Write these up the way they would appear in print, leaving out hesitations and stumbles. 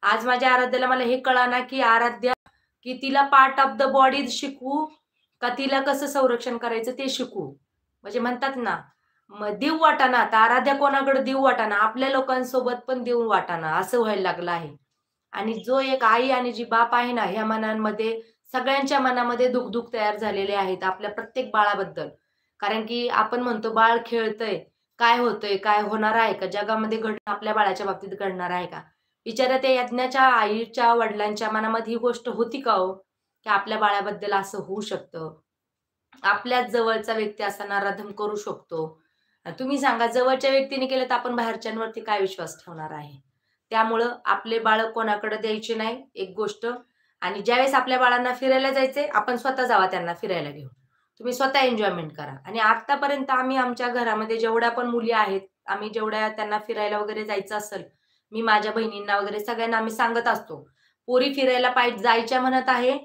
आज माझ्या आराध्याला मला हे कळाना की आराध्या की तिला पार्ट ऑफ द बॉडी शिकवू का तिला कसं संरक्षण करायचं ते शिकवू. म्हणजे म्हणतात ना देऊ वाटाना, आता आराध्या कोणाकडे देऊ वाटाना, आपल्या लोकांसोबत पण देऊ वाटाना असं व्हायला लागलं आहे. आणि जो एक आई आणि जी बाप आहे ना, ह्या मनांमध्ये सगळ्यांच्या मनामध्ये दुःख तयार झालेले आहेत आपल्या प्रत्येक बाळाबद्दल. कारण की आपण म्हणतो बाळ खेळतंय, काय होतंय, काय होणार आहे का? जगामध्ये घडणं आपल्या बाळाच्या बाबतीत घडणार आहे का? बिचाऱ्या त्या यज्ञाच्या आईच्या वडिलांच्या मनामध्ये ही गोष्ट होती का हो? की आपल्या बाळाबद्दल असं होऊ शकतं. आपल्याच जवळचा व्यक्ती असा नराधम करू शकतो. तुम्ही सांगा जवळच्या व्यक्तीने केलं तर आपण बाहेरच्यांवरती काय विश्वास ठेवणार आहे? त्यामुळं आपले बाळं कोणाकडे द्यायचे नाही एक गोष्ट. आणि ज्यावेळेस आपल्या बाळांना फिरायला जायचंय, आपण स्वतः जावा त्यांना फिरायला घेऊन. तुम्ही स्वतः एन्जॉयमेंट करा. आणि आत्तापर्यंत आम्ही आमच्या घरामध्ये जेवढ्या पण मुली आहेत, आम्ही जेवढ्या त्यांना फिरायला वगैरे जायचं असेल, मी माझ्या बहिणींना वगैरे सगळ्यांना आम्ही सांगत असतो. पोरी फिरायला जायच्या म्हणत आहे.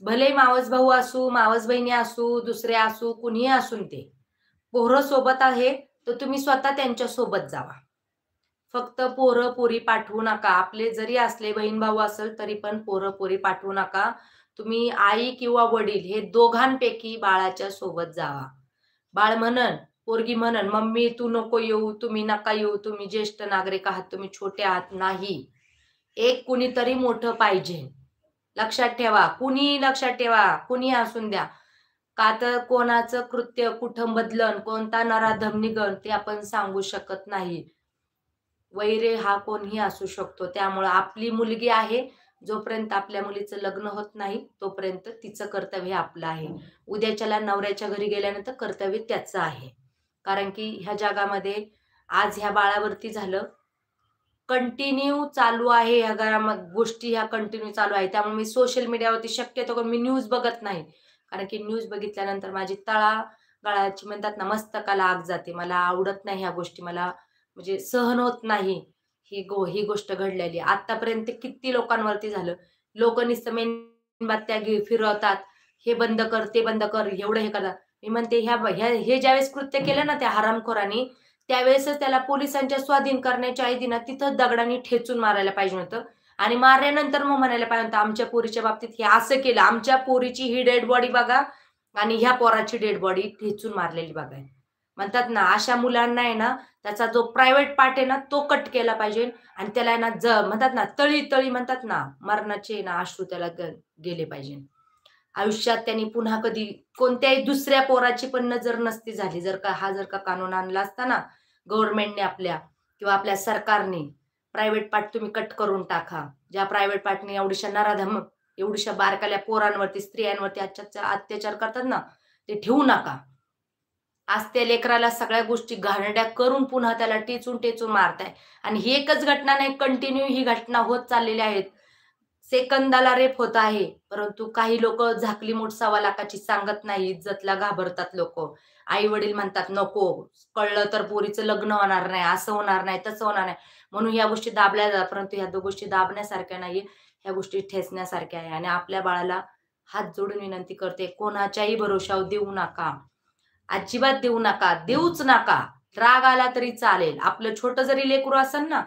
भले मावस भाऊ असू, मावस बहिणी असू, दुसरे असू, कुणीही असून ते. पोरं सोबत आहे, तर तुम्ही स्वतः त्यांच्या सोबत जावा. फक्त पोरं-पोरी पाठवू नका. आपले जरी असले बहीण-भाऊ असेल, तरी पण पोरं-पोरी पाठवू नका. तुम्ही आई किंवा वडील हे दोघांपैकी बाळाच्या सोबत जावा. बाळ म्हणन, पोरगी म्हणन, "मम्मी तू नको येऊ, तुम्ही नका येऊ, तुम्ही ज्येष्ठ नागरिक आहात, तुम्ही छोटे आहात." नाही. एक कुणीतरी मोठं पाहिजे. लक्षात ठेवा. कुणीही लक्षात ठेवा. कुणीही असून द्या. का तर कोणाचं कृत्य कुठं बदलन, कोणता नराधम निघन ते आपण सांगू शकत नाही. वैरे हा कोणीही असू शकतो. त्यामुळं आपली मुलगी आहे, जोपर्यंत आपल्या मुलीचं लग्न होत नाही, तोपर्यंत तिचं कर्तव्य आपलं आहे. उद्याच्याला नवऱ्याच्या घरी गेल्यानंतर कर्तव्य त्याचं आहे. कारण की ह्या जगामध्ये आज ह्या बाळावरती झालं, कंटिन्यू चालू आहे ह्या गोष्टी ह्या कंटिन्यू चालू आहे. त्यामुळे मी सोशल मीडियावरती शक्यतो करून मी न्यूज बघत नाही. कारण की न्यूज बघितल्यानंतर माझी तळागाळाची म्हणतात ना, मस्तकाला आग जाते. मला आवडत नाही ह्या गोष्टी. मला म्हणजे सहन होत नाही ही गोष्ट घडलेली. आत्तापर्यंत किती लोकांवरती झालं. लोकं नुसतं मेणबत्त्या फिरवतात. हे बंद कर, ते बंद कर, एवढं हे करतात. मी म्हणते हे ज्यावेळेस कृत्य केलं ना त्या हरामखोरांनी, त्यावेळेसच त्याला पोलिसांच्या स्वाधीन करण्याच्या ऐवजी ना तिथं दगडांनी ठेचून मारायला पाहिजे होतं. आणि मारल्यानंतर मग म्हणायला पाहिजे होतं, आमच्या पोरीच्या बाबतीत हे असं केलं. आमच्या पोरीची ही डेड बॉडी बघा आणि ह्या पोराची डेड बॉडी ठेचून मारलेली बघा. म्हणतात ना, अशा मुलांना आहे ना, त्याचा जो प्रायव्हेट पार्ट आहे ना, तो कट केला पाहिजे आणि त्याला आहे ना, म्हणतात ना, तळी-तळी म्हणतात ना, मरणाचे ना अश्रू त्याला गेले पाहिजे. आयुष्यात त्यांनी पुन्हा कधी कोणत्याही दुसऱ्या पोराची पण नजर नसती झाली. जर का कानून आणला असता ना, गव्हर्नमेंटने आपल्या किंवा आपल्या सरकारने, प्रायव्हेट पार्ट तुम्ही कट करून टाका. ज्या प्रायव्हेट पार्टने एवढ्याशा नराधम, एवढ्याशा बारकाल्या पोरांवरती, स्त्रियांवरती अत्याचार करतात ना, ते ठेवू नका. आज त्या लेकराला सगळ्या गोष्टी घाणेरड्या करून पुन्हा त्याला टेचून मारताय. आणि ही एकच घटना नाही, कंटिन्यू ही घटना होत चाललेल्या आहेत. सेकंदाला रेप होत आहे. परंतु काही लोकं झाकली मूठ 1.25 लाखाची सांगत नाही. इज्जतला घाबरतात लोकं. आई-वडील म्हणतात, "नको, कळलं तर पोरीचं लग्न होणार नाही, असं होणार नाही, तसं होणार नाही." म्हणून ह्या गोष्टी दाबल्या जातात. परंतु ह्या 2 गोष्टी दाबण्यासारख्या नाहीये. ह्या गोष्टी ठेचण्यासारख्या आहे. आणि आपल्या बाळाला हात जोडून विनंती करते, कोणाच्याही भरोश्यावर देऊ नका. अजिबात देऊ नका. देऊच नका. राग आला तरी चालेल. आपलं छोटं जरी लेकरू असेल ना,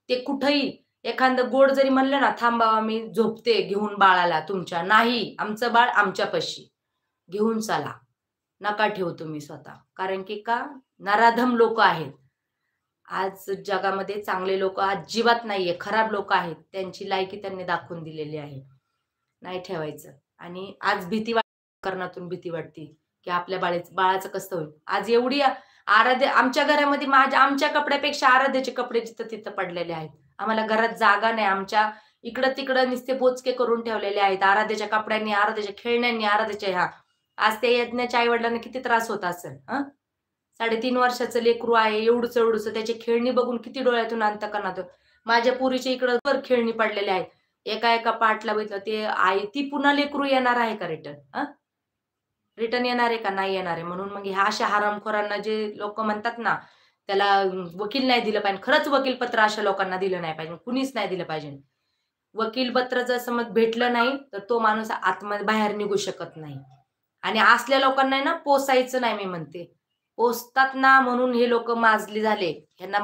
ते कुठंही एखादं गोड जरी म्हणलं ना, "थांब बाबा मी झोपते घेऊन बाळाला तुमच्या." नाही, आमचं बाळ आमच्यापाशी. घेऊन चला. नका ठेवू तुम्ही स्वतः. कारण की का? नराधम लोकं आहेत. आज जगामध्ये चांगले लोकं अजिबात नाहीये. खराब लोकं आहेत. त्यांची लायकी त्यांनी दाखवून दिलेली आहे. नाही ठेवायचं. आणि आज करणातून भीती वाटते, की आपल्या बाळाचं कसं होईल? आज एवढी आराध्य आमच्या घरामध्ये आमच्या कपड्यापेक्षा आराध्याचे कपडे जिथं तिथं पडलेले आहेत. आम्हाला घरात जागा नाही. आमच्या इकडं-तिकडं नुसते बोचके करून ठेवलेले आहेत. आराध्याच्या कपड्यांनी, आराध्याच्या खेळण्यांनी, आराध्याच्या ह्या. आज त्या यज्ञाच्या आई-वडिलांना किती त्रास होत असेल, हं? 3.5 वर्षाचं लेकरू आहे, एवढूसं त्याची खेळणी बघून किती डोळ्यातून अंतकरणात. माझ्या पोरीच्या इकडं भर खेळणी पडलेल्या आहेत. एका पार्टला बघितलं ते आई ती पुन्हा लेकरू येणार आहे का रिटर्न? रिटर्न येणार आहे का? नाही येणार आहे. म्हणून मग ह्या अशा हरामखोरांना जे लोकं म्हणतात ना, त्याला वकील नाही दिलं पाहिजे. खरंच वकीलपत्र अशा लोकांना दिलं नाही पाहिजे. कुणीच नाही दिलं पाहिजे. वकीलपत्र जर समज भेटलं नाही, तर तो माणूस आतमध्ये बाहेर निघू शकत नाही. आणि असल्या लोकांना ना पोसायचं नाही मी म्हणते. पोसतात ना म्हणून हे लोकं माजली झाले. ह्यांना